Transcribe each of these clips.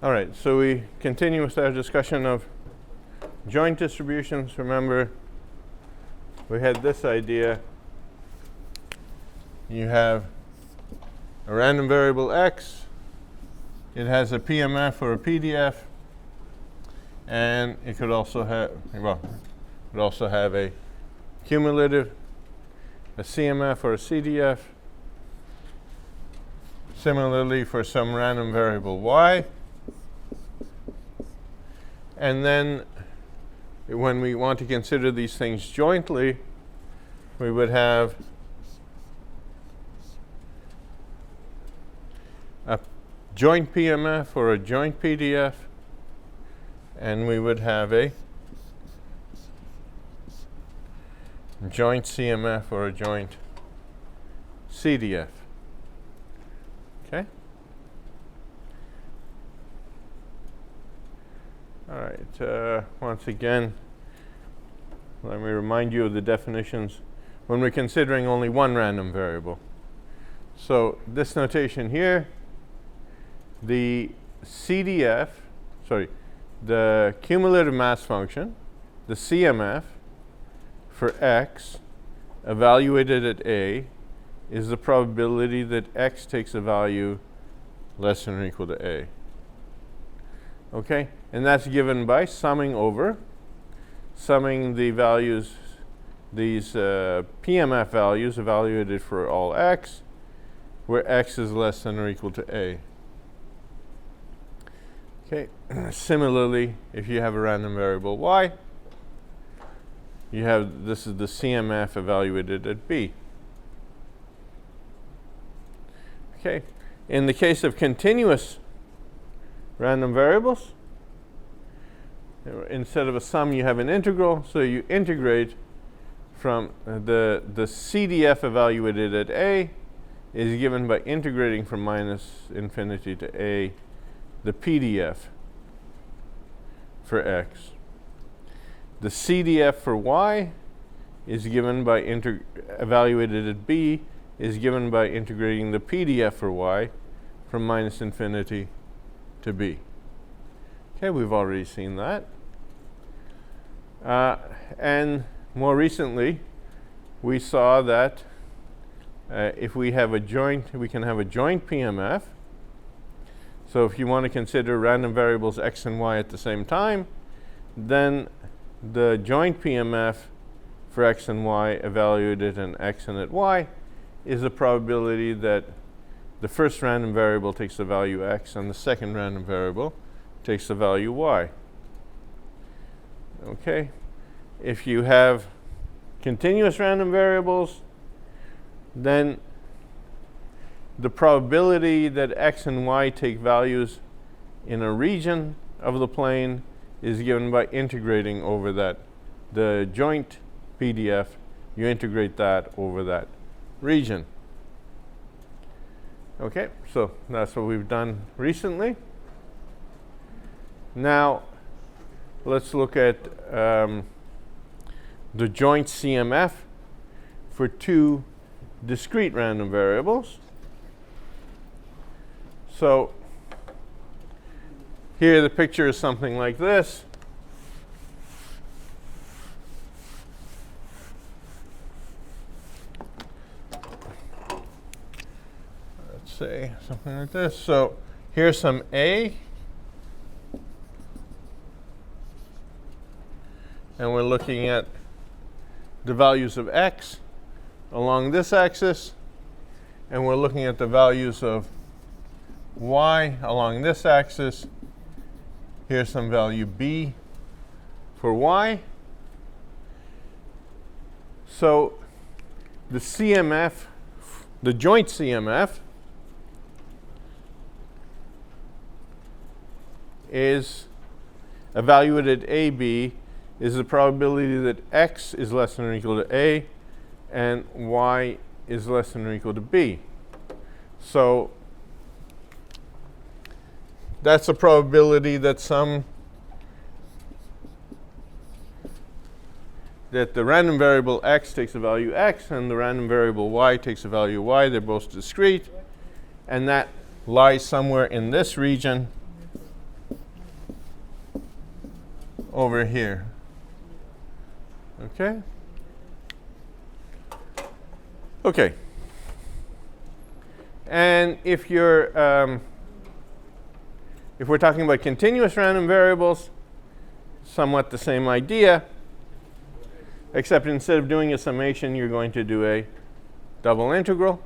All right, so we continue with our discussion of joint distributions. Remember, we had this idea. You have a random variable x. It has a PMF or a PDF. And it could also have, well, it would also have a cumulative, a CMF or a CDF. Similarly for some random variable y. And then when we want to consider these things jointly, we would have a joint PMF or a joint PDF, and we would have a joint CMF or a joint CDF. Okay? All right, once again, let me remind you of the definitions when we're considering only one random variable. So this notation here, the CDF, the cumulative mass function, the CMF for x evaluated at a is the probability that x takes a value less than or equal to a. Okay? And that's given by summing the values, these PMF values evaluated for all x, where x is less than or equal to a. Okay. Similarly, if you have a random variable y, you have, this is the CMF evaluated at b. Okay. In the case of continuous random variables, instead of a sum, you have an integral. So you integrate from the CDF evaluated at a is given by integrating from minus infinity to a the PDF for x. The CDF for y is given by evaluated at b is given by integrating the PDF for y from minus infinity to b. Okay, we've already seen that. And more recently, we saw that if we have a joint, we can have a joint PMF. So if you want to consider random variables x and y at the same time, then the joint PMF for x and y evaluated at x and at y is the probability that the first random variable takes the value x and the second random variable takes the value y. Okay? If you have continuous random variables, then the probability that x and y take values in a region of the plane is given by integrating over that. The joint PDF, you integrate that over that region. Okay, so that's what we've done recently. Now, let's look at the joint CMF for two discrete random variables. So here the picture is something like this. Let's say something like this. So here's some A, and we're looking at the values of x along this axis, and we're looking at the values of y along this axis. Here's some value b for y. So the CMF, the joint CMF, is evaluated at AB is the probability that x is less than or equal to a and y is less than or equal to b. So that's a probability that that the random variable x takes a value x and the random variable y takes a value y. They're both discrete, and that lies somewhere in this region over here. Okay? Okay. And if you're if we're talking about continuous random variables, somewhat the same idea, except instead of doing a summation, you're going to do a double integral.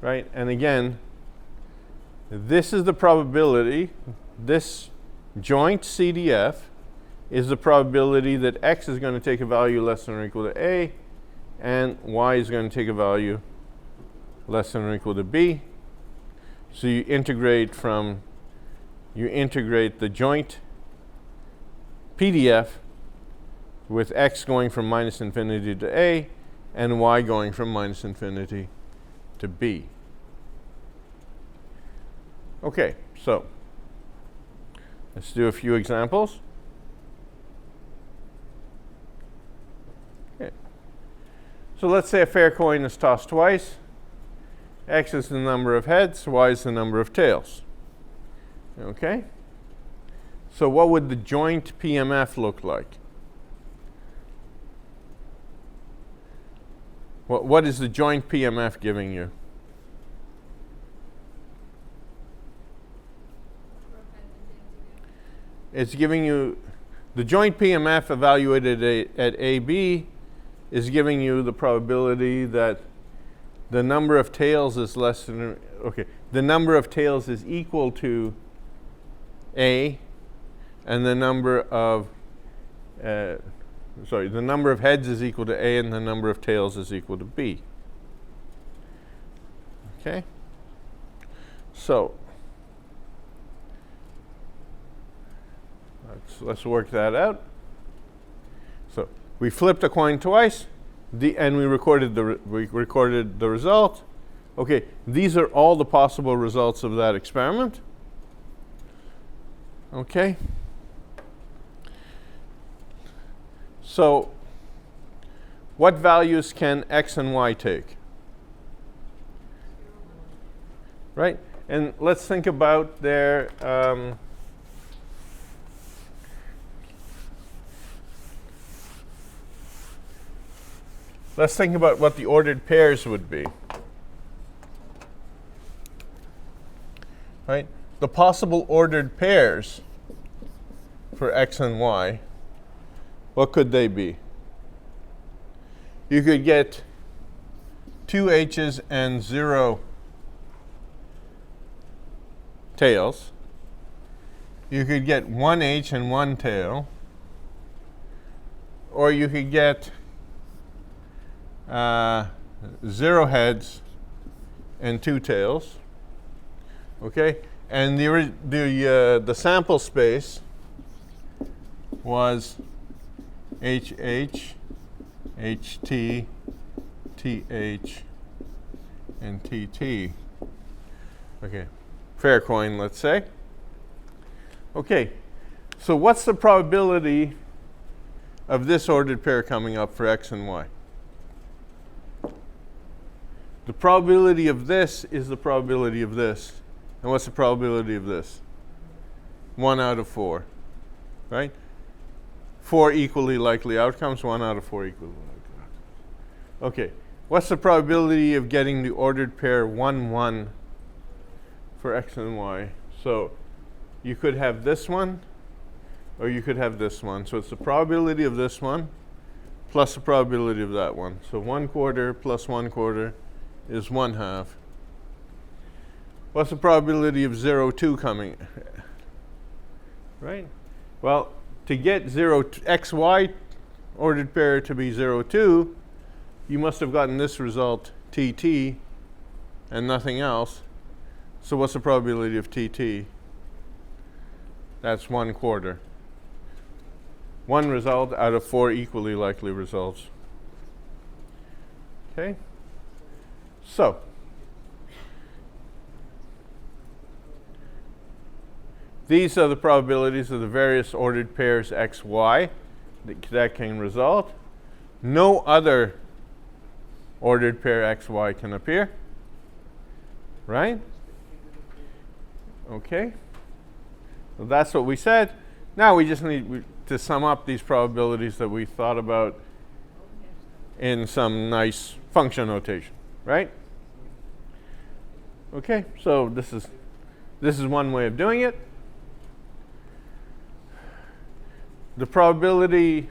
Right? And again, this is the probability, this joint CDF is the probability that x is going to take a value less than or equal to a, and y is going to take a value less than or equal to b. So you integrate the joint PDF with x going from minus infinity to a and y going from minus infinity to b. Okay, so let's do a few examples. Okay. So let's say a fair coin is tossed twice. X is the number of heads, y is the number of tails. Okay? So what would the joint PMF look like? What is the joint PMF giving you? It's giving you the joint PMF evaluated at AB is giving you the probability that the number of tails is less than, okay, the number of tails is equal to A, and the number of, the number of heads is equal to A, and the number of tails is equal to B. Okay? So, let's work that out. So, we flipped a coin twice. And we recorded the result. Okay, these are all the possible results of that experiment. Okay. So, what values can x and y take? Right? And let's think about their let's think about what the ordered pairs would be. Right? The possible ordered pairs for x and y, what could they be? You could get 2 h's and 0 tails. You could get 1 h and 1 tail. Or you could get 0 heads and 2 tails. Okay, and the sample space was HH, HT, TH, and TT. Okay, fair coin, let's say. Okay, so what's the probability of this ordered pair coming up for x and y? The probability of this is the probability of this. And what's the probability of this? 1 out of 4, right? 4 equally likely outcomes, 1 out of 4 equally likely outcomes. Okay, what's the probability of getting the ordered pair 1, 1 for x and y? So you could have this one, or you could have this one. So it's the probability of this one plus the probability of that one. So 1/4 plus 1/4 is 1/2. What's the probability of 0, 2 coming? Right? Well, to get xy ordered pair to be 0, 2, you must have gotten this result, TT, and nothing else. So what's the probability of TT? That's 1/4. One result out of 4 equally likely results. Okay? So, these are the probabilities of the various ordered pairs x, y that can result. No other ordered pair x, y can appear. Right? Okay. So that's what we said. Now we just need to sum up these probabilities that we thought about in some nice function notation, right? Okay, so this is one way of doing it. The probability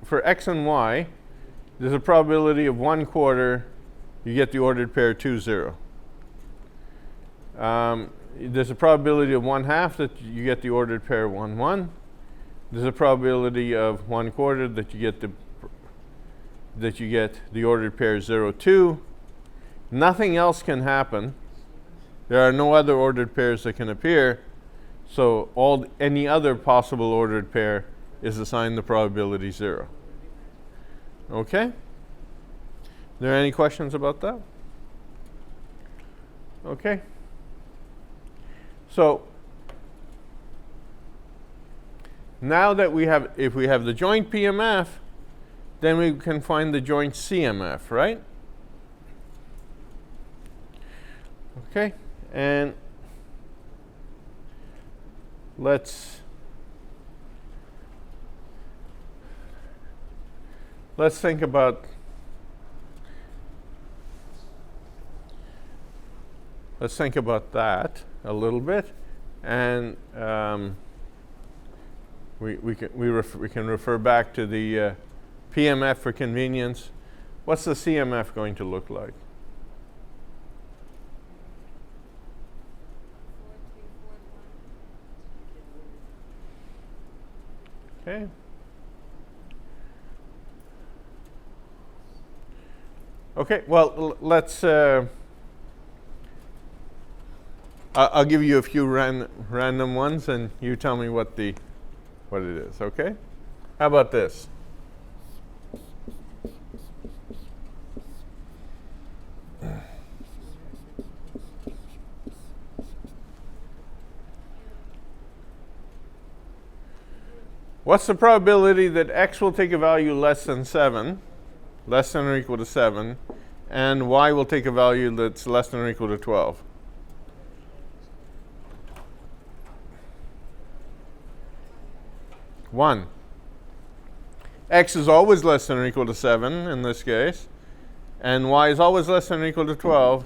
for x and y, there's a probability of 1/4 you get the ordered pair 2, 0. There's a probability of 1/2 that you get the ordered pair 1, 1. There's a probability of 1/4 that you get the ordered pair 0, 2. Nothing else can happen. There are no other ordered pairs that can appear. So any other possible ordered pair is assigned the probability 0. Okay? Are there any questions about that? Okay. So now that if we have the joint PMF, then we can find the joint CMF, right? Okay, and let's think about that a little bit, and we can refer back to the PMF for convenience. What's the CMF going to look like? Okay. Okay, well, let's I'll give you a few random ones, and you tell me what it is, okay? How about this? What's the probability that x will take a value less than 7, less than or equal to 7, and y will take a value that's less than or equal to 12? One. X is always less than or equal to 7 in this case, and y is always less than or equal to 12.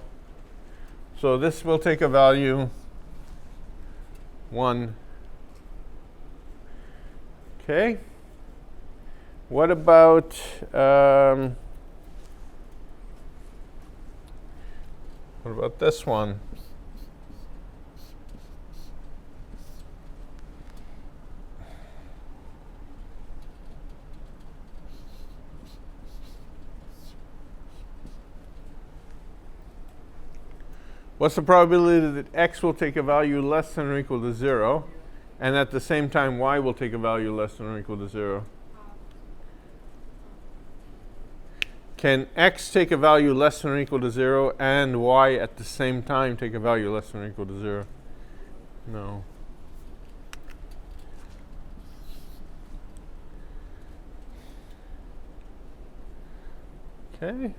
So this will take a value 1. Okay. What about this one? What's the probability that x will take a value less than or equal to 0, and at the same time y will take a value less than or equal to 0? Can x take a value less than or equal to 0 and y at the same time take a value less than or equal to 0? No. Okay.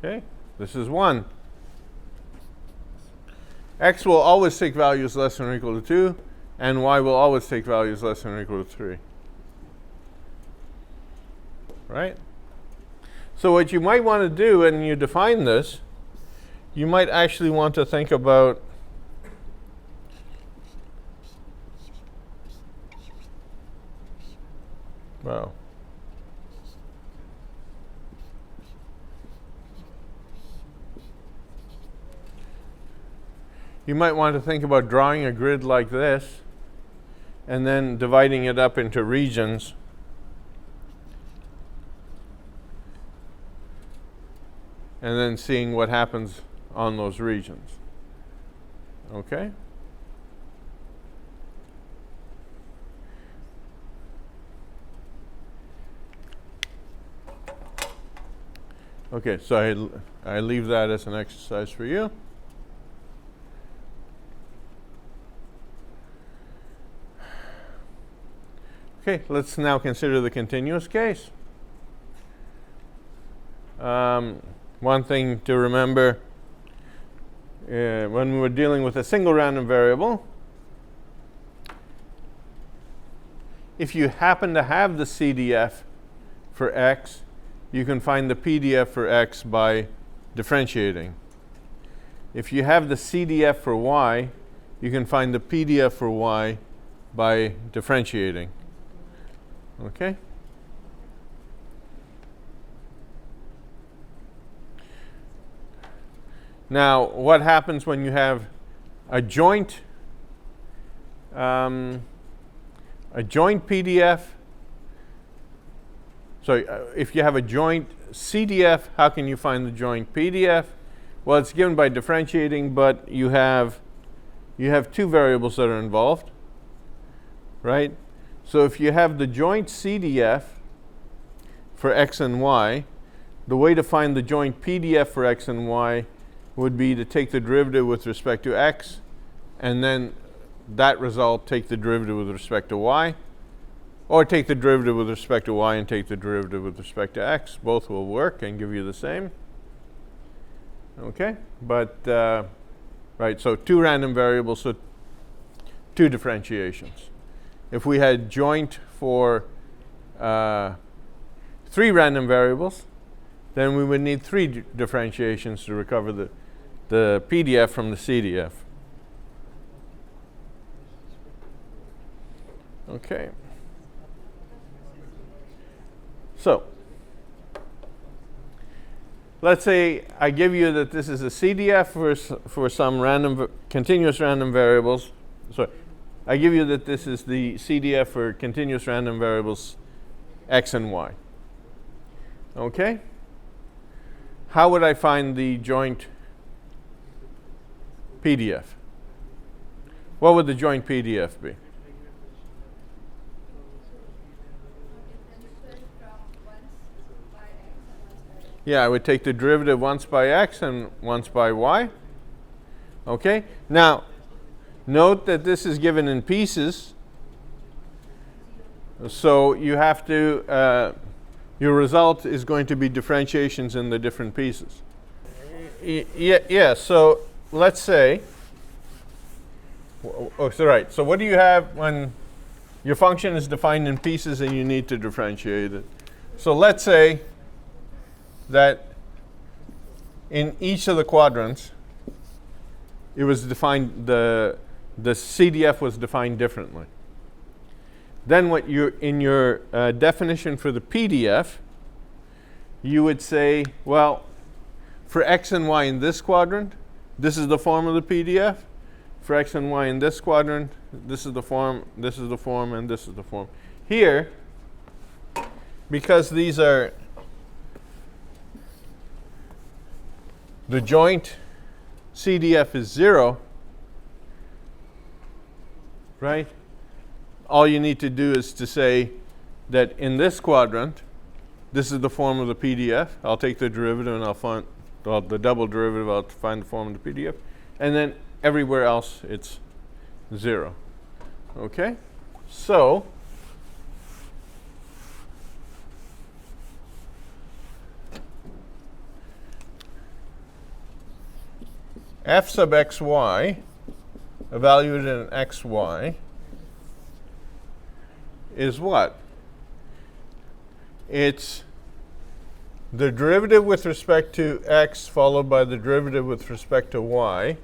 Okay, this is 1. X will always take values less than or equal to 2, and y will always take values less than or equal to 3. Right? So what you might want to do when you define this, you might actually want to think about well, you might want to think about drawing a grid like this and then dividing it up into regions. And then seeing what happens on those regions. Okay? Okay, so I leave that as an exercise for you. Okay, let's now consider the continuous case. One thing to remember when we were dealing with a single random variable, if you happen to have the CDF for x, you can find the PDF for x by differentiating. If you have the CDF for y, you can find the PDF for y by differentiating. Okay? Now, what happens when you have a joint PDF? So if you have a joint CDF, how can you find the joint PDF? Well, it's given by differentiating, but you have two variables that are involved, right? So if you have the joint CDF for x and y, the way to find the joint PDF for x and y would be to take the derivative with respect to x, and then that result take the derivative with respect to y, or take the derivative with respect to y and take the derivative with respect to x. Both will work and give you the same. Okay? But, right, so two random variables, so two differentiations. If we had joint for three random variables, then we would need three differentiations to recover the PDF from the CDF. Okay. So, let's say I give you that this is a CDF for some continuous random variables. Sorry, I give you that this is the CDF for continuous random variables x and y. Okay? How would I find the joint PDF? What would the joint PDF be? Yeah, I would take the derivative once by x and once by y. Okay? Now, note that this is given in pieces. So you have to, your result is going to be differentiations in the different pieces. Yeah, so let's say, right. So what do you have when your function is defined in pieces and you need to differentiate it? So let's say that in each of the quadrants, it was defined, the CDF was defined differently. Then what in your definition for the PDF, you would say, well, for x and y in this quadrant, this is the form of the PDF. For x and y in this quadrant, this is the form, this is the form, and this is the form. Here, because these are the joint CDF is 0, right? All you need to do is to say that in this quadrant, this is the form of the PDF. I'll take the derivative and I'll find, well, the double derivative, I'll find the form of the PDF. And then everywhere else, it's 0. Okay? So, f sub xy, evaluated in xy, is what? It's the derivative with respect to x followed by the derivative with respect to y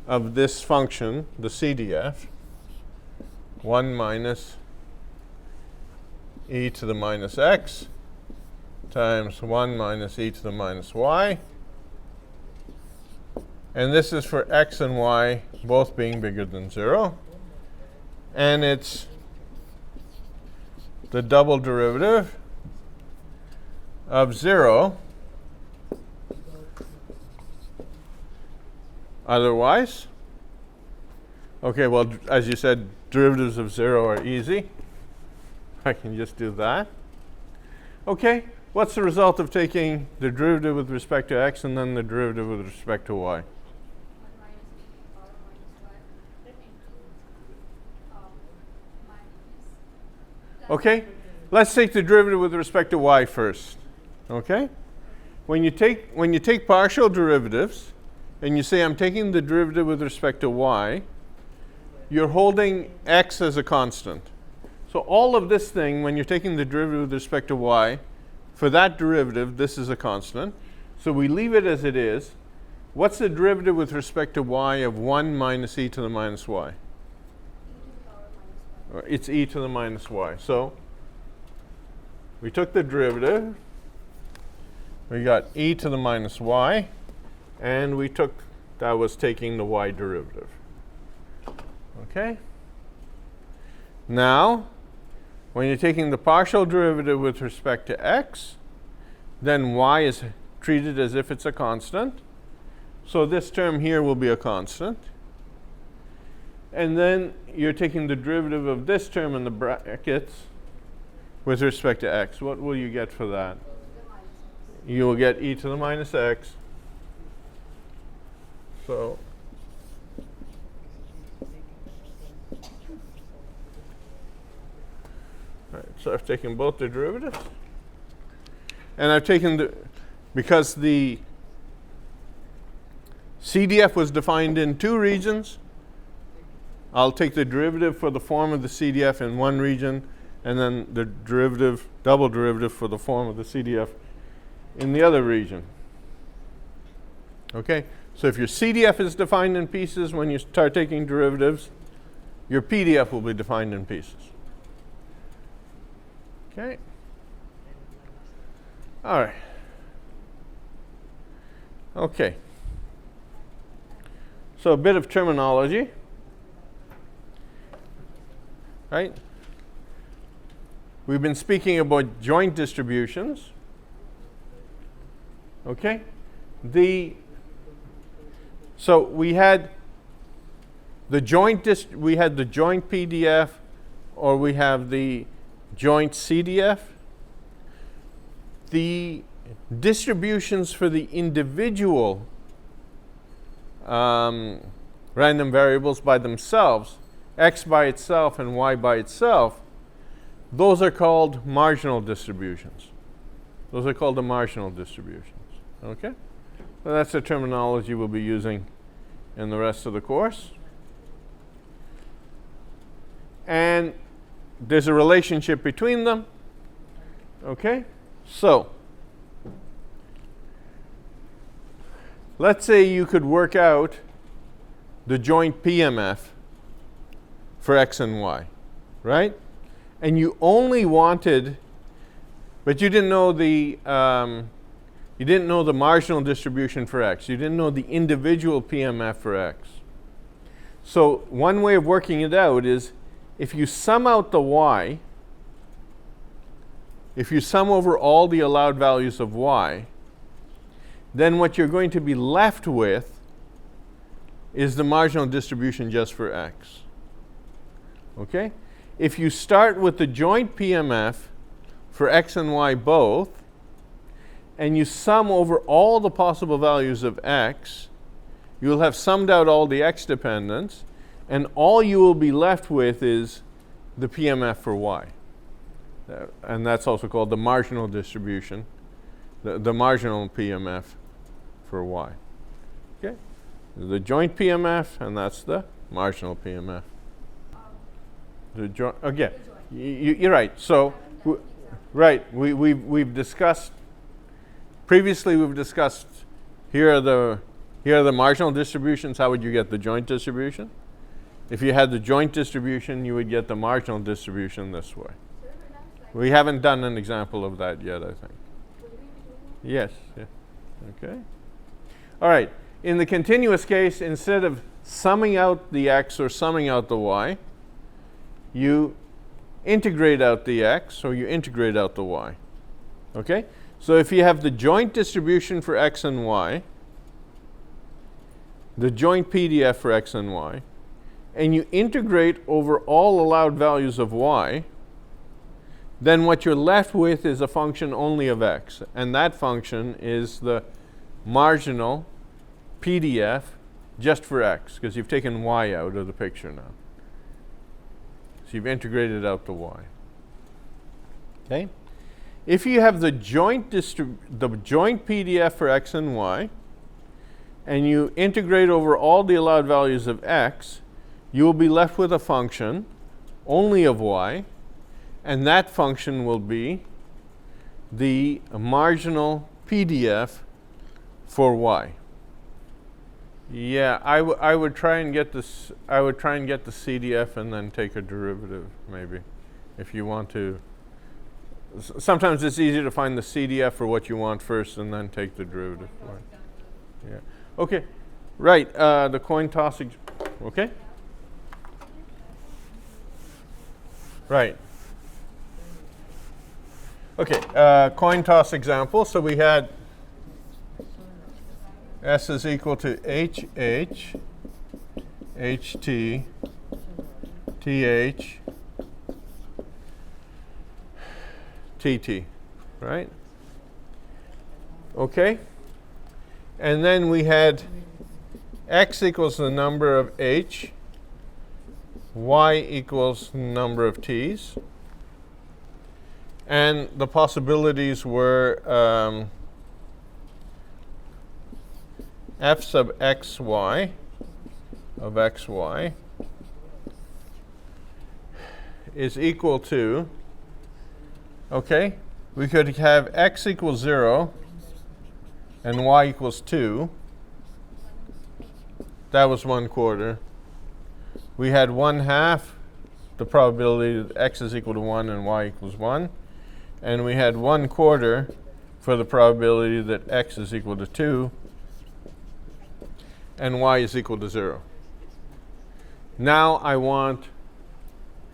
of this function, the CDF, 1 minus e to the minus x times 1 minus e to the minus y. And this is for x and y both being bigger than 0. And it's the double derivative of 0 Otherwise, okay, well, as you said, derivatives of 0 are easy. I can just do that. Okay, what's the result of taking the derivative with respect to x and then the derivative with respect to y? Okay, let's take the derivative with respect to y first. Okay? When you take partial derivatives and you say I'm taking the derivative with respect to y, you're holding x as a constant. So all of this thing, when you're taking the derivative with respect to y, for that derivative, this is a constant. So we leave it as it is. What's the derivative with respect to y of 1 minus e to the minus y? It's e to the minus y. So we took the derivative. We got e to the minus y. And we took, that was taking the y derivative. Okay? Now, when you're taking the partial derivative with respect to x, then y is treated as if it's a constant. So this term here will be a constant. And then you're taking the derivative of this term in the brackets with respect to x. What will you get for that? You will get e to the minus x. So so I've taken both the derivatives. And I've taken because the CDF was defined in two regions, I'll take the derivative for the form of the CDF in one region, and then the derivative, double derivative for the form of the CDF in the other region. Okay? So if your CDF is defined in pieces, when you start taking derivatives, your PDF will be defined in pieces. Okay? All right. Okay. So a bit of terminology. Right? We've been speaking about joint distributions. Okay? So we had the joint PDF, or we have the joint CDF. The distributions for the individual random variables by themselves, x by itself and y by itself, those are called marginal distributions. Those are called the marginal distributions. Okay? So that's the terminology we'll be using in the rest of the course. And there's a relationship between them. Okay? So, let's say you could work out the joint PMF for x and y, right? And you only wanted, but you didn't know the marginal distribution for x. You didn't know the individual PMF for x. So one way of working it out is if you sum out the y, if you sum over all the allowed values of y, then what you're going to be left with is the marginal distribution just for x. Okay? If you start with the joint PMF for x and y both, and you sum over all the possible values of x, you'll have summed out all the x dependents, and all you will be left with is the PMF for y. And that's also called the marginal distribution, the marginal PMF for y. Okay? The joint PMF, and that's the marginal PMF. Again, you're right. So, we've discussed, previously we've discussed, here are the marginal distributions. How would you get the joint distribution? If you had the joint distribution, you would get the marginal distribution this way. We haven't done an example of that yet, I think. Yes. Yeah. Okay. All right. In the continuous case, instead of summing out the x or summing out the y, you integrate out the x or you integrate out the y. Okay? So if you have the joint distribution for x and y, the joint PDF for x and y, and you integrate over all allowed values of y, then what you're left with is a function only of x. And that function is the marginal PDF just for x, because you've taken y out of the picture now. So you've integrated out the y. Okay? If you have the joint PDF for x and y, and you integrate over all the allowed values of x, you will be left with a function only of y, and that function will be the marginal PDF for y. Yeah, I would try and get this. I would try and get the CDF and then take a derivative, maybe, if you want to. Sometimes it's easier to find the CDF for what you want first and then take the derivative. Yeah. Okay. Right. The coin toss. Okay. Right. Okay. Coin toss example. So we had S is equal to HH, HT, TH, TT, right? Okay? And then we had x equals the number of h, y equals the number of t's. And the possibilities were f sub xy of xy is equal to, okay, we could have x equals 0 and y equals 2. That was 1/4. We had 1/2 the probability that x is equal to 1 and y equals 1. And we had 1/4 for the probability that x is equal to 2 and y is equal to 0. Now I want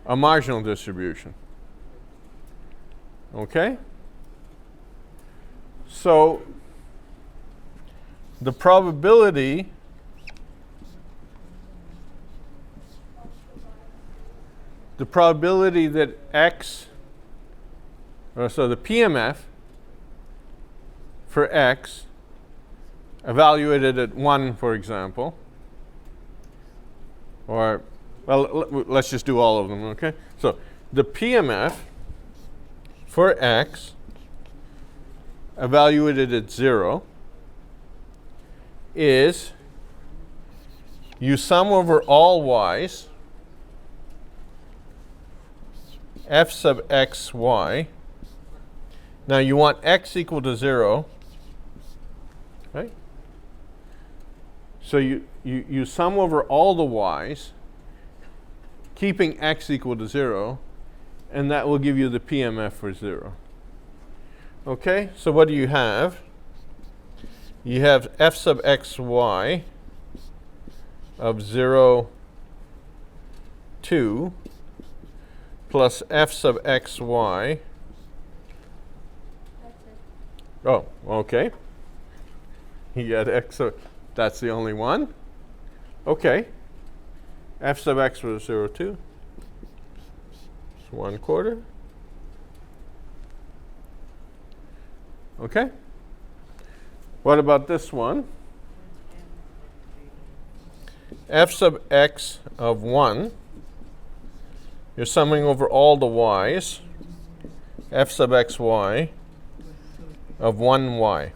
a marginal distribution. Okay? So the probability that x, so the PMF for x, evaluated at 1, for example, or, well, let's just do all of them, okay? So the PMF for x, evaluated at 0, is you sum over all y's, f sub xy. Now you want x equal to 0, right? So you sum over all the y's, keeping x equal to 0, and that will give you the PMF for 0. Okay, so what do you have? You have f sub xy of 0, 2, plus f sub xy. Oh, okay. You got x, so that's the only one. Okay. F sub x was 0, 2. It's 1/4. Okay. What about this one? F sub x of 1. You're summing over all the y's. F sub xy of 1y.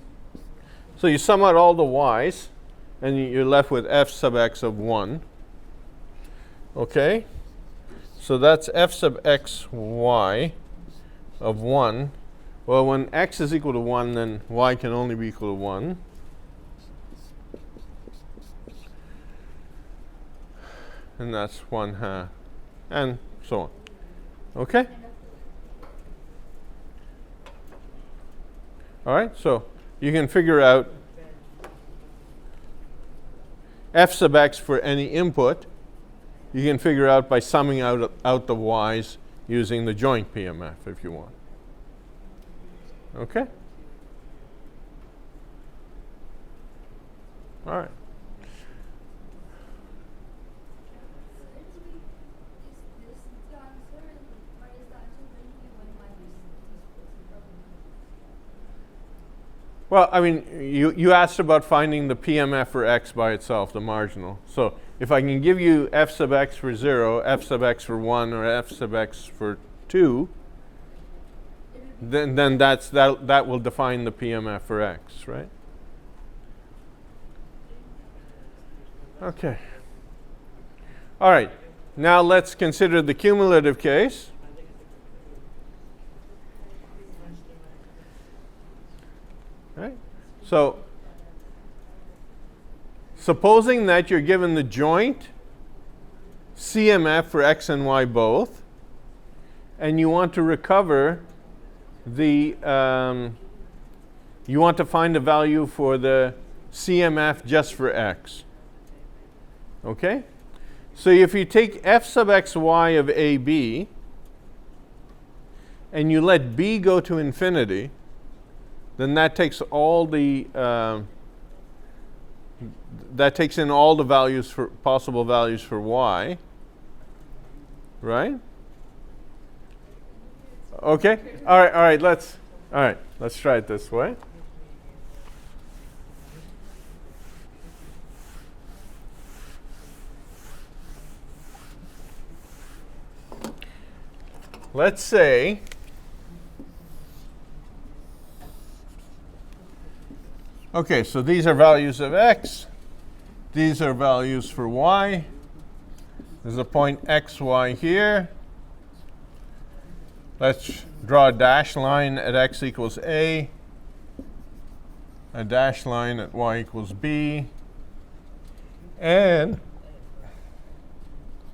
So you sum out all the y's, and you're left with f sub x of 1. Okay? So that's f sub xy of 1. Well, when x is equal to 1, then y can only be equal to 1. And that's 1/2. And so on. Okay? All right, so you can figure out f sub x for any input. You can figure out by summing out the y's using the joint PMF if you want. Okay? All right. Well, I mean, you asked about finding the PMF for x by itself, the marginal. So if I can give you f sub x for 0, f sub x for 1, or f sub x for 2, then that will define the PMF for x, right? Okay. All right. Now let's consider the cumulative case. Right? So supposing that you're given the joint CMF for x and y both, and you want to recover the, you want to find a value for the CMF just for x. Okay? So if you take f sub xy of AB and you let b go to infinity, then that takes all the that takes in all the values for possible values for y, right? Okay. All right. Let's try it this way. Let's say okay, so these are values of x. These are values for y. There's a point xy here. Let's draw a dashed line at x equals a dashed line at y equals b. And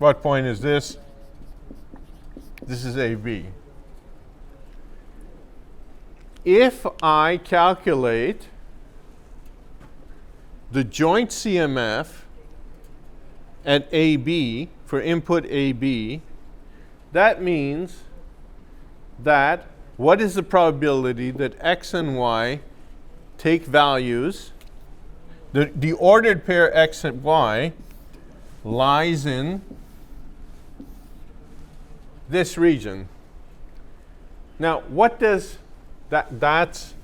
what point is this? This is AB. If I calculate the joint CMF at AB for input AB, that means that what is the probability that x and y take values, the ordered pair x and y lies in this region. Now, what does that's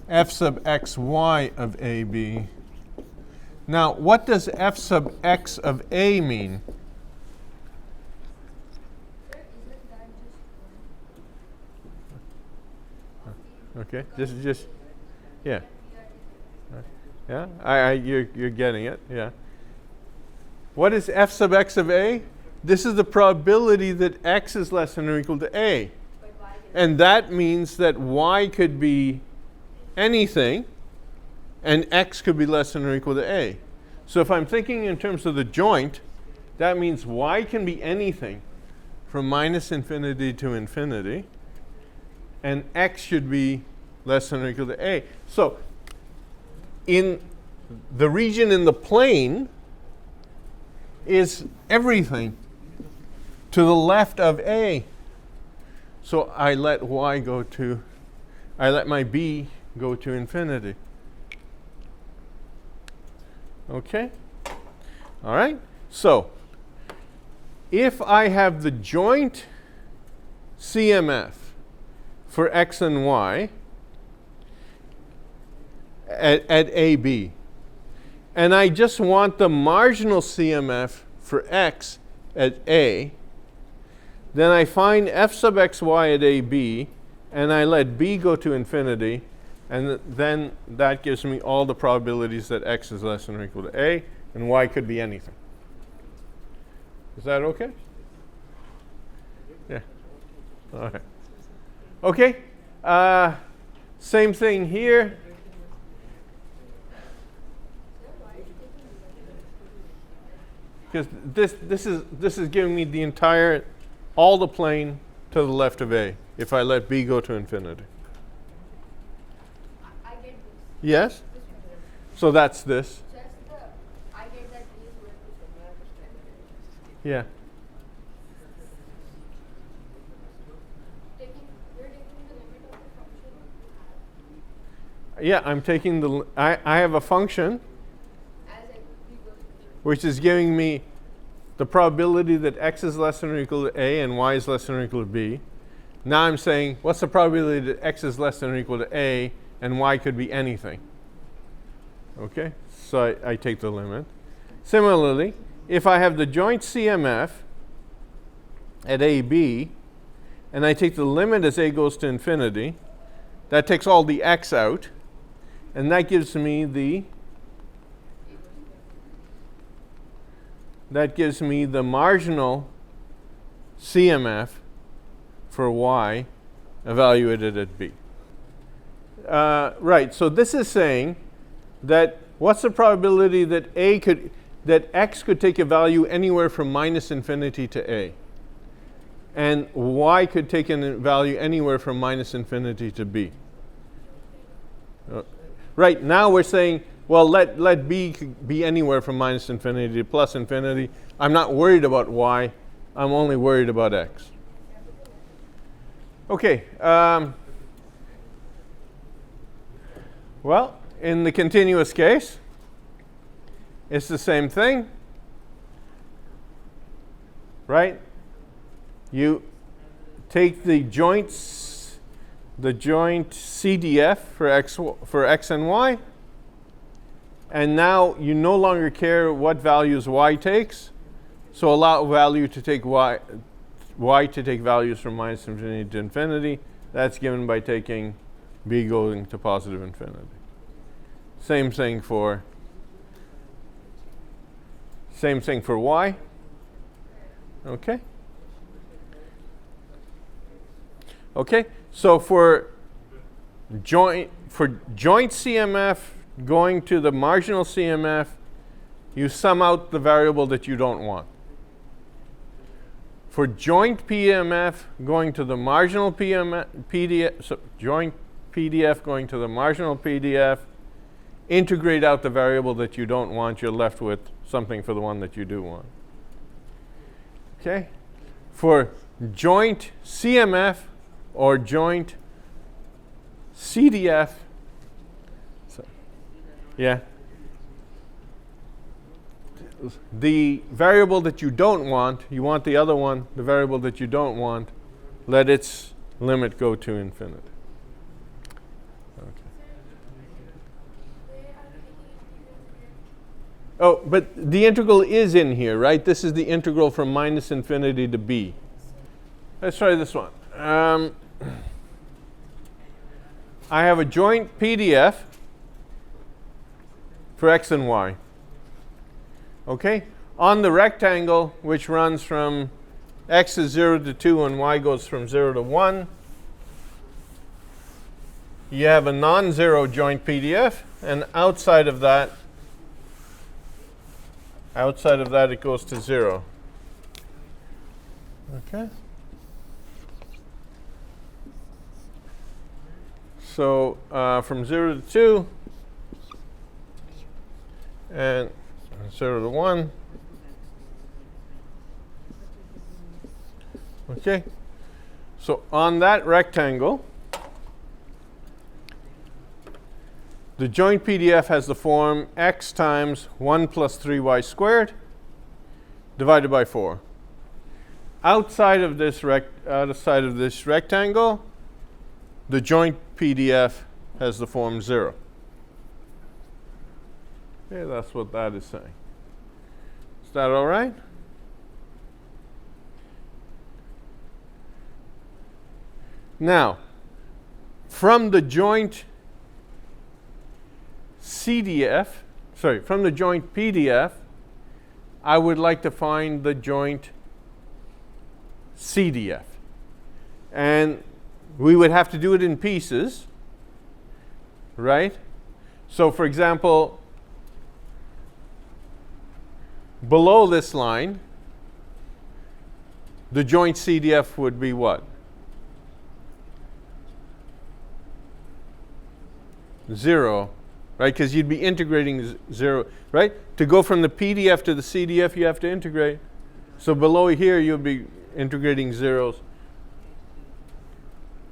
f sub xy of AB. Now, what does f sub x of A mean? Okay, this is just, yeah. Yeah, you're getting it, yeah. What is f sub x of A? This is the probability that x is less than or equal to A. And that means that y could be anything, and x could be less than or equal to A. So if I'm thinking in terms of the joint, that means y can be anything from minus infinity to infinity, and x should be less than or equal to A. So in the region in the plane is everything to the left of A. So I let my b go to infinity. Okay? All right? So if I have the joint CMF for x and y at AB, and I just want the marginal CMF for x at A, then I find f sub xy at AB, and I let b go to infinity, and then that gives me all the probabilities that x is less than or equal to A, and y could be anything. Is that okay? Yeah. All right. Okay. Same thing here. Because this is giving me the entire, all the plane to the left of A, if I let b go to infinity. I get this. Yes? So that's this. Just I get that b is going to similar perspective. Yeah. You're taking the limit of the function you have Yeah, I'm taking the, I have a function as b goes to infinity. which is giving me the probability that x is less than or equal to A and y is less than or equal to B. Now I'm saying, what's the probability that x is less than or equal to A and y could be anything. Okay, so I take the limit. Similarly, if I have the joint CMF at AB, and I take the limit as a goes to infinity, that takes all the x out, and that gives me the marginal CMF for y evaluated at b. Right, so this is saying that what's the probability that x could take a value anywhere from minus infinity to a, and y could take a value anywhere from minus infinity to b. Right, now we're saying, well, let b be anywhere from minus infinity to plus infinity. I'm not worried about y. I'm only worried about x. Okay. Well, in the continuous case, it's the same thing, right? You take the joint CDF for x and y, and now you no longer care what values y takes, so allow value to take y to take values from minus infinity to infinity. That's given by taking b going to positive infinity. Same thing for y. Okay. Okay. So for joint CMF going to the marginal CMF, you sum out the variable that you don't want. For joint PMF going to the marginal PDF, so joint PDF going to the marginal PDF, integrate out the variable that you don't want, you're left with something for the one that you do want. Okay? For joint CMF or joint CDF, yeah, the variable that you don't want, you want the other one, the variable that you don't want, let its limit go to infinity. Oh, but the integral is in here, right? This is the integral from minus infinity to b. Let's try this one. I have a joint PDF for x and y. Okay? On the rectangle, which runs from x is 0 to 2 and y goes from 0 to 1, you have a non-zero joint PDF, and outside of that it goes to 0. Okay? So from 0 to 2 and 0 to 1. Okay? So on that rectangle, the joint PDF has the form x times 1 plus 3y squared divided by 4. Outside of this rectangle, the joint PDF has the form 0. Okay, that's what that is saying. Is that all right? Now, from the joint from the joint PDF, I would like to find the joint CDF. And we would have to do it in pieces, right? So for example, below this line, the joint CDF would be what? 0. Right, because you'd be integrating 0, right? To go from the PDF to the CDF, you have to integrate. So below here, you'll be integrating zeros.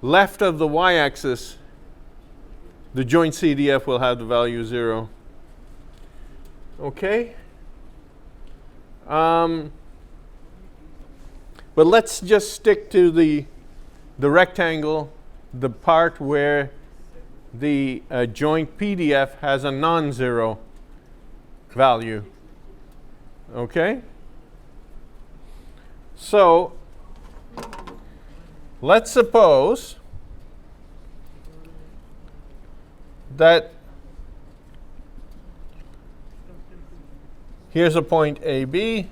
Left of the y-axis, the joint CDF will have the value 0. Okay? But let's just stick to the rectangle, the part where the joint PDF has a non-zero value. Okay? So let's suppose that here's a point AB.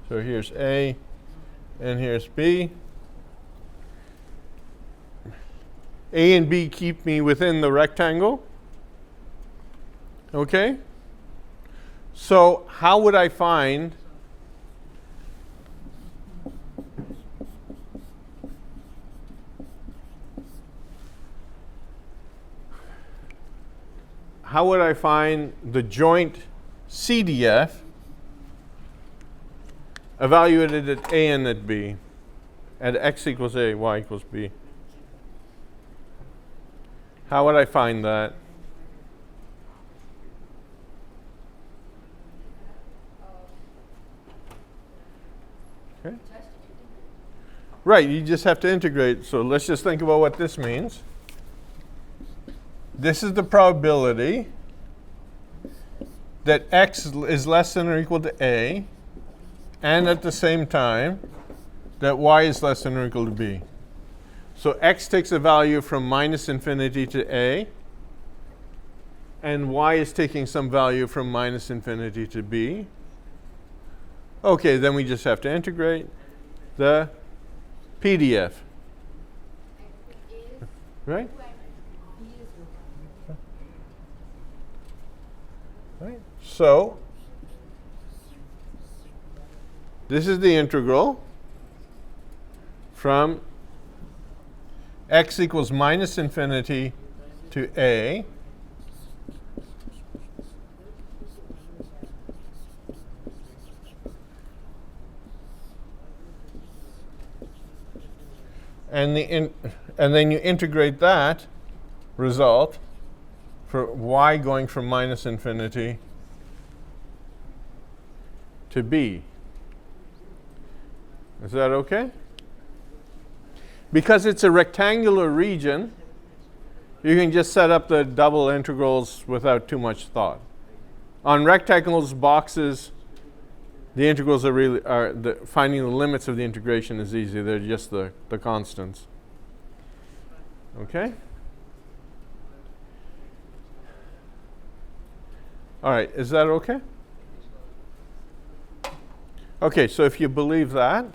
So here's A and here's B. A and B keep me within the rectangle. Okay? So how would I find the joint CDF evaluated at A and at B, at x equals A, y equals B? How would I find that? Okay. Right, you just have to integrate. So let's just think about what this means. This is the probability that x is less than or equal to A, and at the same time that y is less than or equal to B. So x takes a value from minus infinity to A, and y is taking some value from minus infinity to B. Okay, then we just have to integrate the PDF. Right? Right. So this is the integral from x equals minus infinity to A and then you integrate that result for y going from minus infinity to B. Is that okay? Because it's a rectangular region, you can just set up the double integrals without too much thought. On rectangles, boxes, the integrals are finding the limits of the integration is easy. They're just the constants. Okay? All right, is that okay? Okay, so if you believe that,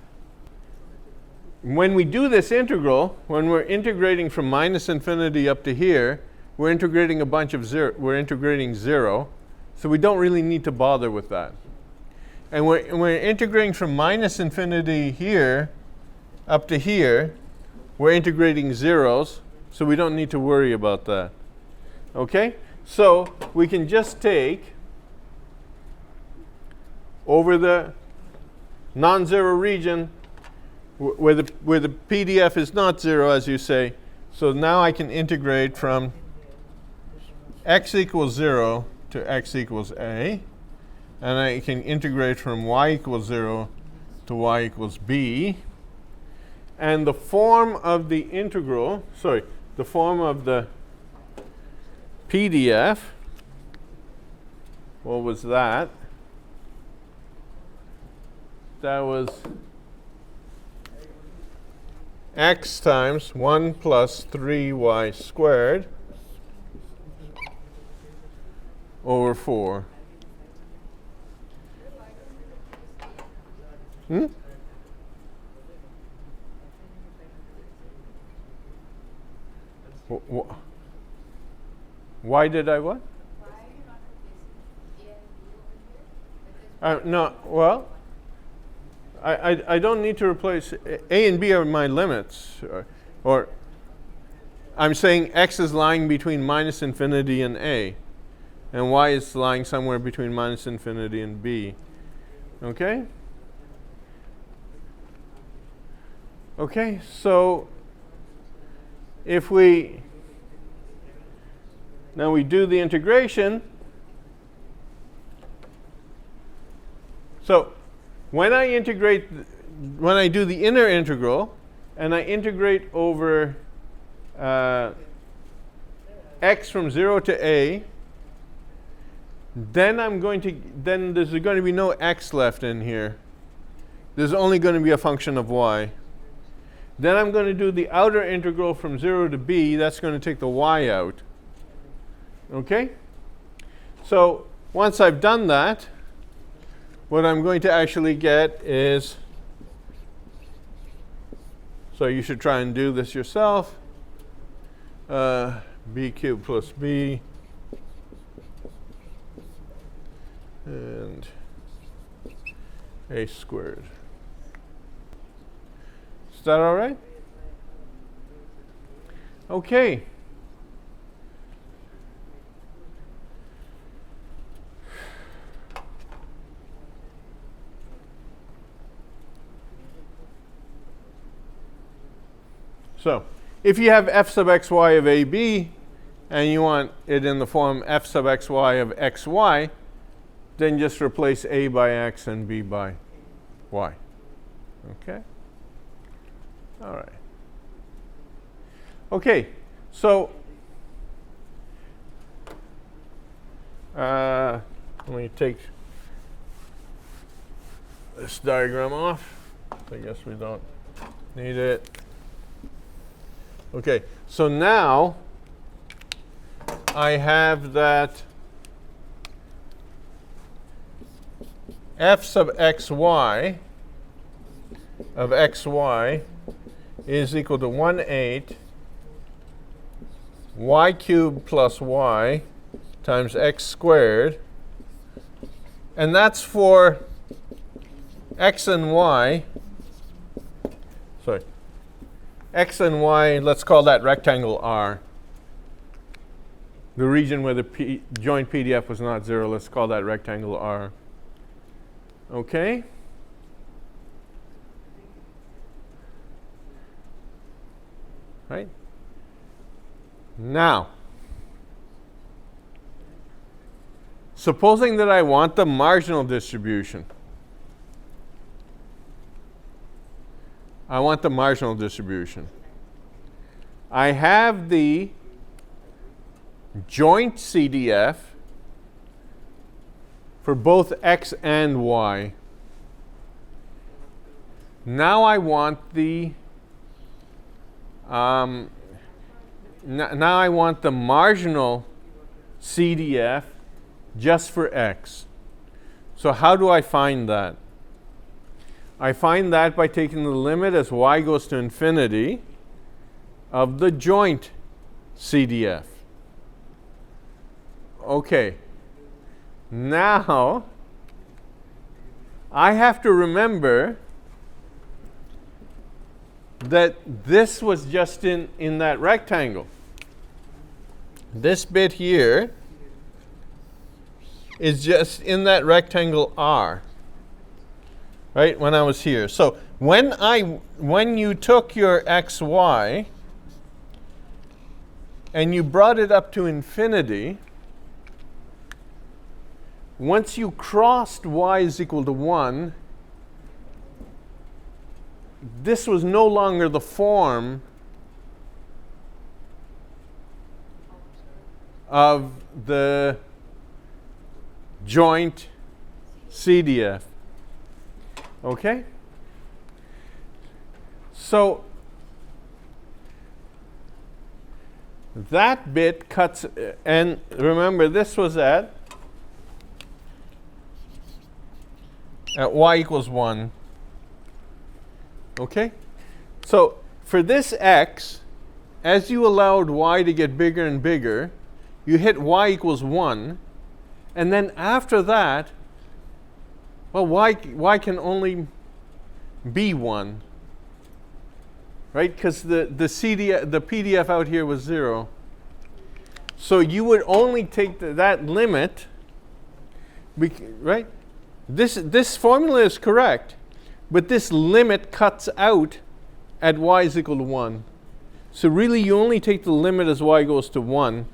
when we do this integral, when we're integrating from minus infinity up to here, we're integrating a bunch of zero. We're integrating 0, so we don't really need to bother with that. And we're integrating from minus infinity here up to here, we're integrating zeros, so we don't need to worry about that. Okay? So we can just take over the non-zero region where the PDF is not 0, as you say. So now I can integrate from x equals 0 to x equals A. And I can integrate from y equals 0 to y equals B. And the form of the integral, the form of the PDF, what was that? That was x times 1 plus 3y squared over 4. Why did I what? No, well, I don't need to replace A and B are my limits, or I'm saying x is lying between minus infinity and A, and y is lying somewhere between minus infinity and B. Okay? Okay, so if we now we do the integration. So when I integrate, when I do the inner integral, and I integrate over x from 0 to a, then there's going to be no x left in here. There's only going to be a function of y. Then I'm going to do the outer integral from 0 to b. That's going to take the y out. Okay? So once I've done that, what I'm going to actually get is, so you should try and do this yourself, b cubed plus b and a squared. Is that all right? Okay. So, if you have f sub xy of ab, and you want it in the form f sub xy of xy, then just replace a by x and b by y. Okay? All right. Okay, so let me take this diagram off. I guess we don't need it. Okay, so now I have that f sub xy of xy is equal to 1/8 y cubed plus y times x squared. And that's for x and y. Sorry. X and y, let's call that rectangle R. The region where the joint PDF was not 0, let's call that rectangle R. Okay? Right? Now, supposing that I want the marginal distribution. I want the marginal distribution. I have the joint CDF for both x and y. Now I want the now I want the marginal CDF just for x. So how do I find that? I find that by taking the limit as y goes to infinity of the joint CDF. Okay. Now, I have to remember that this was just in that rectangle. This bit here is just in that rectangle R. Right, when I was here. So when you took your xy and you brought it up to infinity, once you crossed y is equal to 1, this was no longer the form of the joint CDF. Okay? So that bit cuts, and remember this was at y equals 1. Okay? So for this x, as you allowed y to get bigger and bigger, you hit y equals 1, and then after that, well, y can only be 1, right? Because the PDF out here was 0. So you would only take that limit, right? This formula is correct, but this limit cuts out at y is equal to 1. So really, you only take the limit as y goes to 1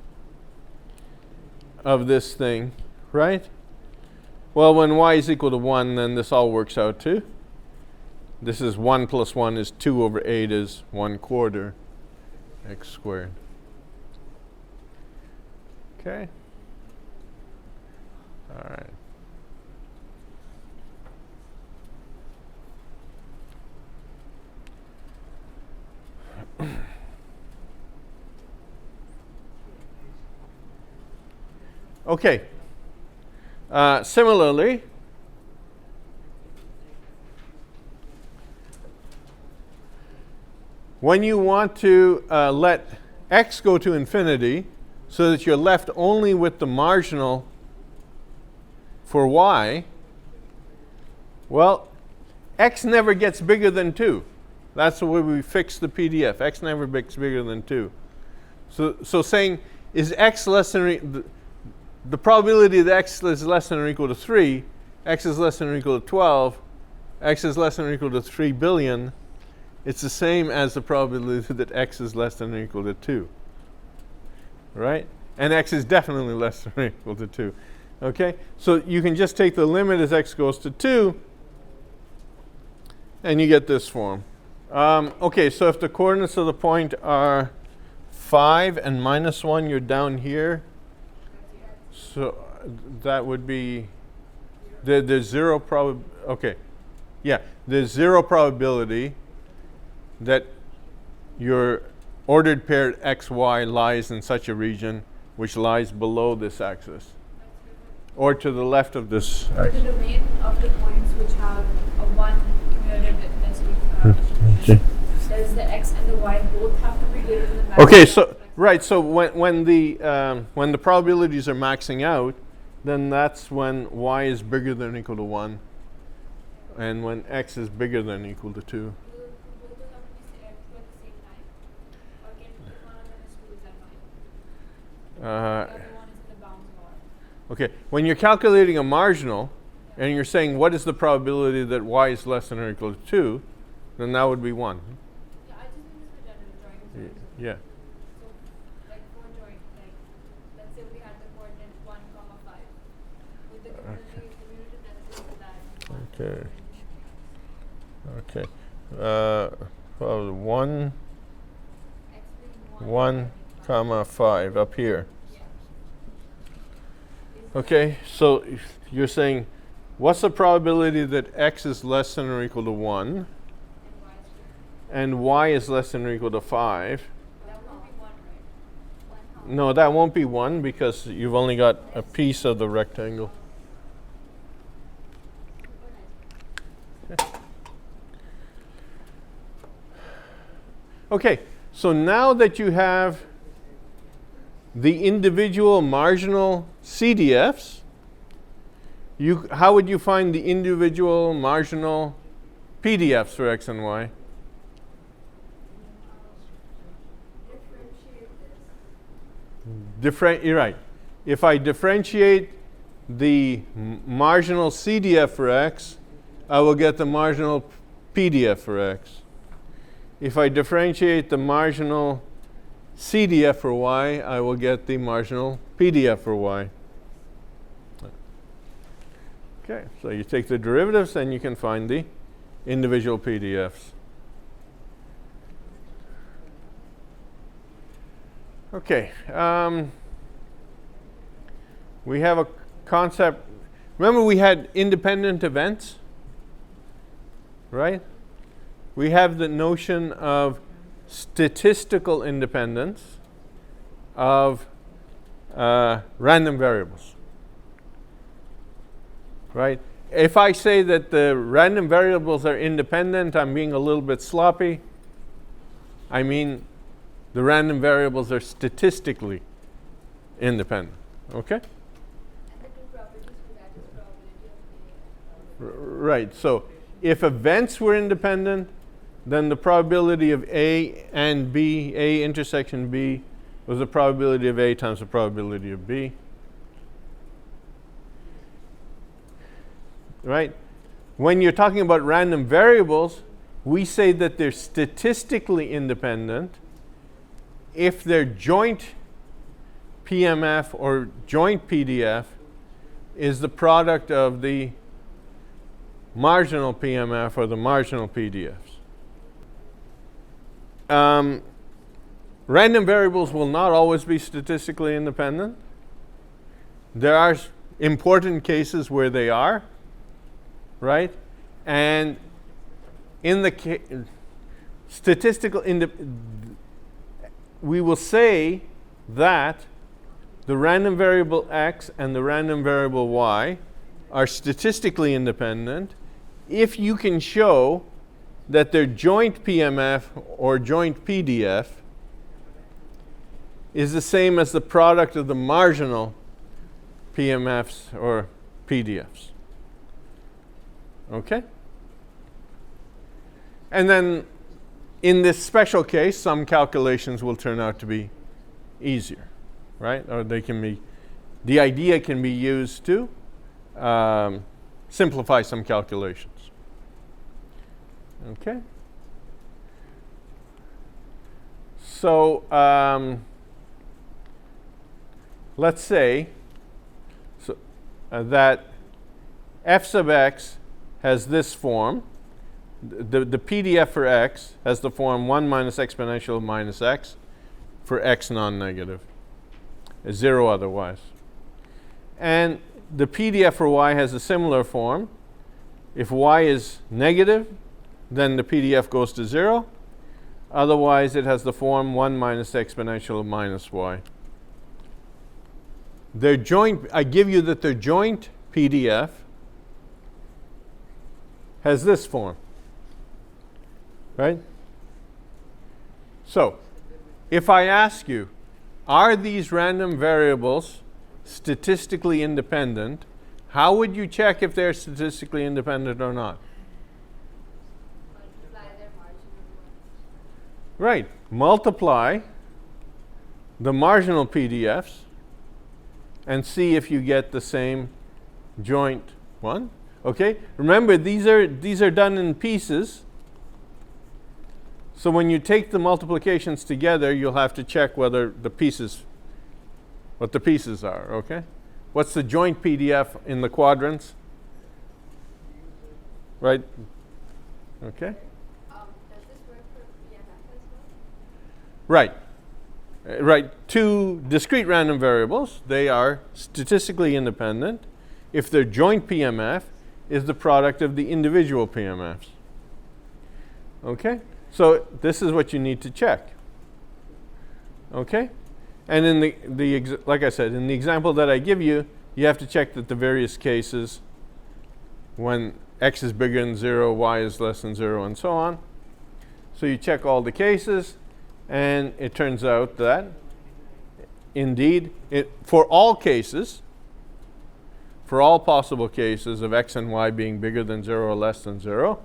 of this thing, right? Well, when y is equal to 1, then this all works out too. This is 1 plus 1 is 2 over 8 is 1/4 x squared. Okay. All right. Okay. Similarly, when you want to let x go to infinity so that you're left only with the marginal for y, well, x never gets bigger than 2. That's the way we fix the PDF. X never gets bigger than 2. So saying, is x less than the probability that x is less than or equal to 3, x is less than or equal to 12, x is less than or equal to 3 billion, it's the same as the probability that x is less than or equal to 2. Right? And x is definitely less than or equal to 2. Okay? So you can just take the limit as x goes to 2, and you get this form. Okay, so if the coordinates of the point are 5 and -1, you're down here. So that would be, there's zero okay. Yeah, there's zero probability that your ordered pair xy lies in such a region which lies below this axis or to the left of this The axis. domain of the points which have a 1 cumulative density distribution, does the x and the y both have to be greater than the maximum? Okay, so right, so when the probabilities are maxing out, then that's when y is bigger than or equal to 1, and when x is bigger than or equal to 2. Do both of them have to be true at the same time? Or can one of them is true, is that fine? The other one is in the bounds or? Okay, when you're calculating a marginal, and you're saying what is the probability that y is less than or equal to 2, then that would be 1. Yeah, I just think this for general drawing. Yeah. So, like for drawing, like, let's say we had the coordinate 1, 5. With the cumulative density of that 1. Okay. Okay. Well, 1, X being 1, comma 5 up here. Yeah. Okay, so you're saying what's the probability that x is less than or equal to 1 and y is less than or equal to 5? That won't be 1, right? 1 No, that won't be 1 because you've only got a piece of the rectangle. Okay, so now that you have the individual marginal CDFs, how would you find the individual marginal PDFs for x and y? You're right. If I differentiate the marginal CDF for x, I will get the marginal PDF for x. If I differentiate the marginal CDF for y, I will get the marginal PDF for y. Okay, so you take the derivatives and you can find the individual PDFs. Okay, we have a concept. Remember we had independent events, right? We have the notion of statistical independence of random variables, right? If I say that the random variables are independent, I'm being a little bit sloppy. I mean, the random variables are statistically independent, okay? And the two properties for that is probability of A. Right, so if events were independent, then the probability of A and B, A intersection B, was the probability of A times the probability of B. Right? When you're talking about random variables, we say that they're statistically independent if their joint PMF or joint PDF is the product of the marginal PMF or the marginal PDFs. Random variables will not always be statistically independent. there are important cases where they are, right? And in the statistical, we will say that the random variable x and the random variable y are statistically independent if you can show that their joint PMF or joint PDF is the same as the product of the marginal PMFs or PDFs. Okay? And then in this special case, some calculations will turn out to be easier, right? Or they can be, the idea can be used to simplify some calculations. Okay? So let's say that f sub x has this form. The PDF for x has the form 1 minus exponential minus x for x non-negative, 0 otherwise. And the PDF for y has a similar form. If y is negative, then the PDF goes to 0. Otherwise, it has the form 1 minus exponential minus y. Their joint, I give you that their joint PDF has this form, right? So, if I ask you, are these random variables statistically independent, how would you check if they're statistically independent or not? Multiply their marginal ones. Right. Multiply the marginal PDFs and see if you get the same joint one. Okay? Remember, these are done in pieces. So when you take the multiplications together, you'll have to check whether the pieces, what the pieces are, okay? What's the joint PDF in the quadrants? Right? Okay? Does this work for PMF as well? Right. Right. Two discrete random variables, they are statistically independent if their joint PMF is the product of the individual PMFs. Okay? So this is what you need to check. Okay? And in the like I said, in the example that I give you, you have to check that the various cases, when x is bigger than 0, y is less than 0, and so on. So you check all the cases, and it turns out that indeed, for all cases, for all possible cases of x and y being bigger than 0 or less than 0,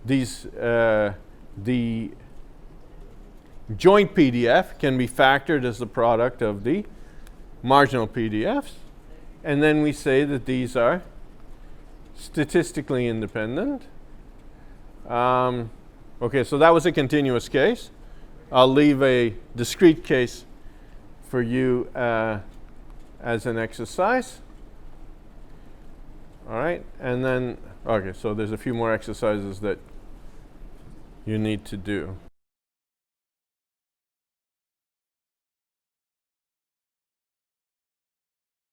the joint PDF can be factored as the product of the marginal PDFs, and then we say that these are statistically independent. Okay, so that was a continuous case. I'll leave a discrete case for you as an exercise. All right, and then, okay, so there's a few more exercises that you need to do.